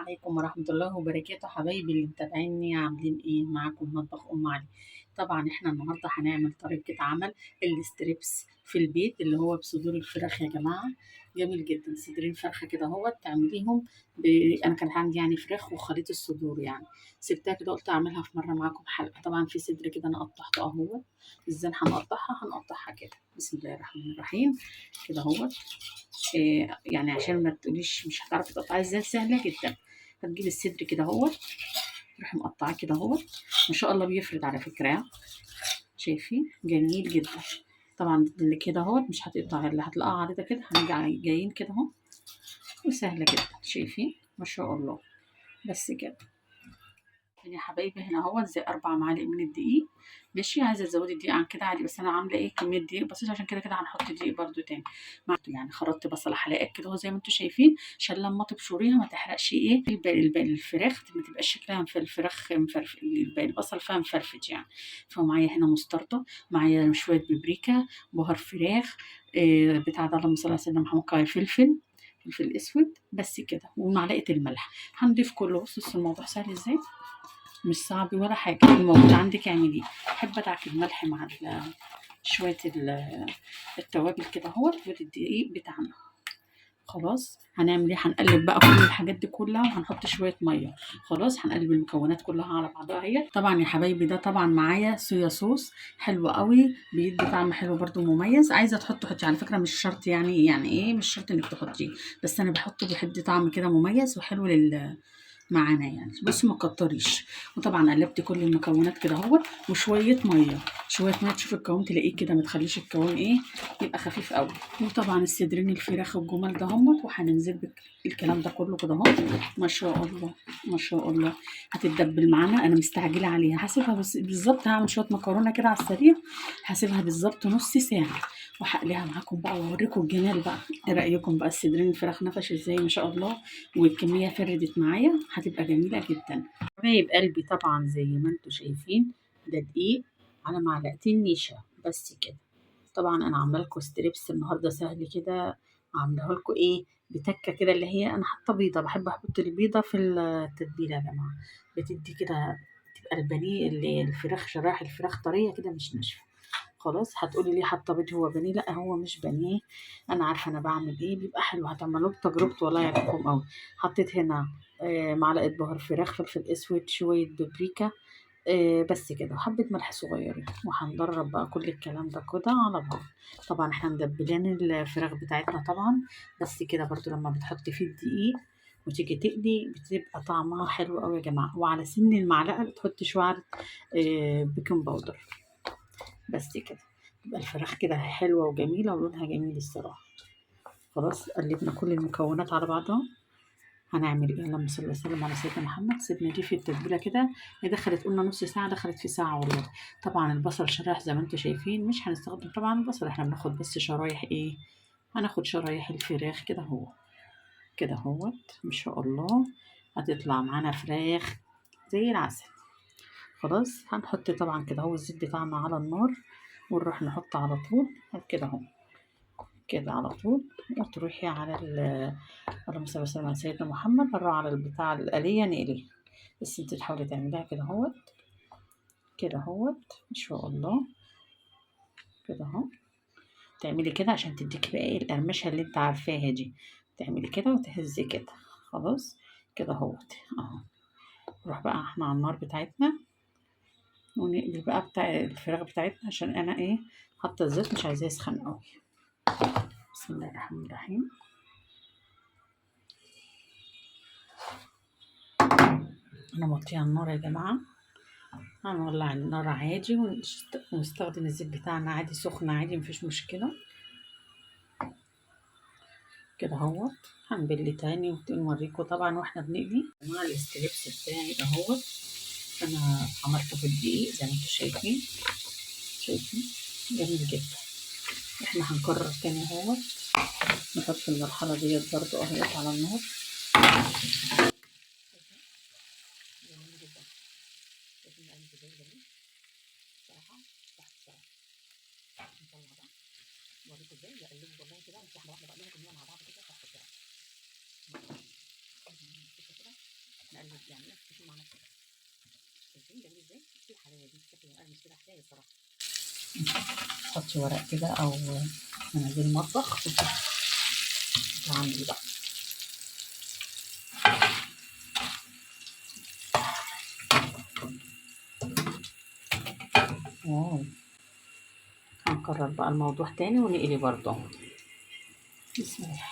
عليكم ورحمة الله وبركاته، حبايبي اللي متابعيني عاملين ايه؟ معاكم مطبخ ام علي. طبعا احنا النهارده هنعمل طريقة عمل الستريبس في البيت اللي هو بصدور الفراخ يا جماعة. جميل جدا، صدرين فرخة كده اهوت تعمليهم انا كان عندي يعني فراخ وخليط الصدور يعني سبتها كده، قلت اعملها في مرة معاكم حلقة. طبعا في صدر كده انا قطعته اهوت. ازاي هنقطعها كده. بسم الله الرحمن الرحيم. كده اهوت. يعني عشان ما تقوليش مش هتعرفي تقطعي ازاي، سهله جدا. هتجيبي الصدر كده اهوت، تروحي مقطعاه كده اهوت. ما شاء الله بيفرد على فكره. شايفين جميل جدا. طبعا اللي كده اهوت مش هتقطعي، اللي هتلاقيه عريضه كده هنرجع جايين كده اهو. وسهله جدا، شايفين ما شاء الله. بس كده يا حبايبي. هنا اهوت زي 4 معالق من الدقيق. ماشي، عايزه تزودي الدقيق عن كده عادي، بس انا عامله ايه كميه دقيق بسيطه، عشان كده هنحط دقيق برده تاني. يعني خرطت بصله حلقات كده اهو زي ما انتم شايفين، عشان لما تبشريها ما تحرقش ايه الفراخ، ما تبقاش شكلها في الفراخ مفرفد، البصل فيها مفرفد يعني. فمعايا هنا مستردة، معايا شويه بابريكا، بهار فراخ، بتاع ده اللهم صل على سيدنا محمد، فلفل اسود. بس كده، ومعلقه الملح. هنضيف كله. بص الموضوع سهل ازاي، مش صعب ولا حاجة. الموجود عندك اعمليه. احب ادعك الملح مع شوية التوابل كده اهوت والدقيق بتاعنا. خلاص هنعمل ايه؟ هنقلب بقى كل الحاجات دي كلها، وهنحط شويه ميه. خلاص هنقلب المكونات كلها على بعضها اهي. طبعا يا حبايبي ده طبعا معايا صويا صوص حلو قوي، بيدي طعم حلو برده مميز. عايزه حطي على فكره، مش شرط يعني ايه، مش شرط انك تحطيه، بس انا بحطه بيدي طعم كده مميز وحلو معانا يعني. بصي ما تكتريش. وطبعا قلبت كل المكونات كده اهوت، وشويه ميه شويه ميه، تشوفي القوام تلاقيه كده، ما تخليش القوام ايه يبقى خفيف قوي. وطبعا الصدرين الفراخ الجمال ده همت، وهننزل الكلام ده كله كده اهو. ما شاء الله ما شاء الله. هتتدبل معانا، انا مستعجله عليها. هسيبها بس بالظبط، هعمل شويه مكرونه كده على السريع، هسيبها بالظبط نص ساعه، وهقليها معاكم بقى واوريكم الجمال بقى. ايه رايكم بقى؟ الصدرين الفراخ نفش ازاي ما شاء الله، والكميه فردت معايا، هتبقى جميله جدا. حبايب قلبي طبعا زي ما انتم شايفين، ده دقيق على معلقتين نشا بس كده. طبعا انا عامله لكم ستريبس النهارده سهل كده، عامله لكم ايه بتكه كده، اللي هي انا حاطه بيضه، بحب احط البيضه في التتبيله يا جماعه. بتدي كده، تبقى البانيه اللي الفراخ شرايح الفراخ طريه كده مش ناشفه. خلاص هتقولي ليه حاطه بيض؟ هو بانيه؟ لا هو مش بانيه، انا عارفه انا بعمل ايه، بيبقى حلو. هتعملوه بتجربته والله يعجبكم قوي. حطيت هنا معلقه بهار فراخ، فلفل اسود، شويه بابريكا، بس كده، وحبة ملح صغيرين. وهندرب بقى كل الكلام ده كده على بعض. طبعا احنا مدبلين الفراخ بتاعتنا طبعا، بس كده برضو لما بتحطي فيه الدقيق وتيجي تقلي بتبقى طعمها حلو قوي يا جماعة. وعلى سن المعلقة بتحطي شوية بيكنج باودر. بس كده تبقى الفراخ كده حلوة وجميلة ولونها جميل الصراحة. خلاص قلبنا كل المكونات على بعضها. هنعمل ايه؟ اللهم صل وسلم على سيدنا محمد. سيبنا دي في التتبيله كده، هي دخلت قلنا نص ساعه، دخلت في ساعه وربع. طبعا البصل شرايح زي ما انتم شايفين، مش هنستخدم طبعا البصل، احنا بناخد بس شرايح ايه، هناخد شرايح الفراخ كده اهو. كده اهوت ما شاء الله، هتطلع معانا فراخ زي العسل. خلاص هنحط طبعا كده اهو الزيت بتاعنا على النار، ونروح نحط على طول كده اهو، كده على طول. وتروحي على اللهم صل وسلم على سيدنا محمد، نروح على البتاع الآلية نقليه. بس انت تحاولي تعمليها كده اهوت، كده اهوت ما شاء الله. كده اهو، تعملي كده عشان تديكي بقى ايه القرمشة اللي انت عارفاها دي. تعملي كده وتهزي كده. خلاص كده اهوت اهو. نروح بقى احنا على النار بتاعتنا، ونقلي بقى بتاع الفراخ بتاعتنا، عشان انا ايه حاطه الزيت مش عايزاه يسخن قوي. بسم الله الرحمن الرحيم. انا موطيه النار يا جماعه، هنولع النار عادي ونستخدم الزيت بتاعنا عادي سخن عادي مفيش مشكلة. كده اهوت هنبل تاني ونوريكم طبعا واحنا بنقلي مع الستريبس بتاعي اهوت. انا عملته في الدقيق زي ما انتم شايفين، شايفين جميل جدا. احنا هنكرر تاني اهوت، نحط في المرحلة ديت برضو اهوت على النار. جميل جدا. شايفين قلبي ازاي جميل بصراحة، تحت بصراحة. نطلع بقى نوريكم ازاي بقلبه والله كده، مش واحدة واحدة بقلبه كلنا مع بعض كده تحت بصراحة. كده كده يعني شوفي معانا كده، شايفين جميل ازاي؟ بصي الحلاوه دي شكله مقرمش كده حكايه صراحه. تحطي ورق كده او مناديل المطبخ وتعملي بقى. واو، هنكرر بقى الموضوع تاني ونقلي برضه. بسم الله.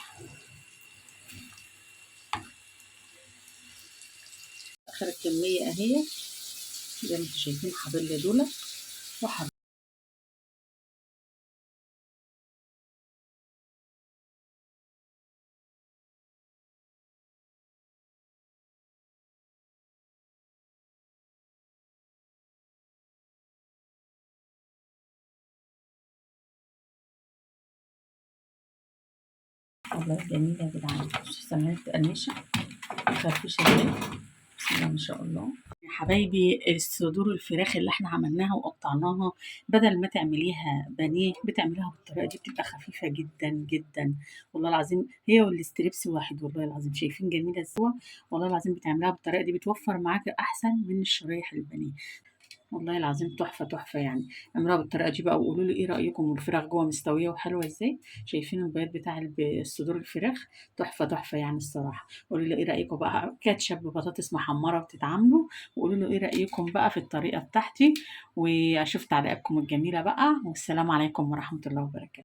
اخر الكميه اهي زي ما انتم شايفين، حبل دول وحبل. والله جميله يا جدعان، سمعت تقرمشه مفرفشه ازاي، بسم الله ما شاء الله. يا حبايبي الصدور الفراخ اللي احنا عملناها وقطعناها، بدل ما تعمليها بانيه بتعمليها بالطريقه دي، بتبقى خفيفه جدا جدا. والله العظيم هي والستريبس واحد، والله العظيم شايفين جميله ازاي. والله العظيم بتعمليها بالطريقه دي بتوفر معاكي احسن من الشرايح البانيه. والله العظيم تحفة تحفة يعني. اعملوها بالطريقة دي بقى وقولوا لي ايه رأيكم، والفراخ جوه مستوية وحلوة ازاي. شايفين البياض بتاع الصدور الفراخ تحفة تحفة يعني الصراحة. قولوا لي ايه رأيكم بقى، كاتشب ببطاطس محمرة بتتعاملوا. وقولوا لي ايه رأيكم بقى في الطريقة بتاعتي، واشوف تعليقاتكم الجميلة بقى. والسلام عليكم ورحمة الله وبركاته.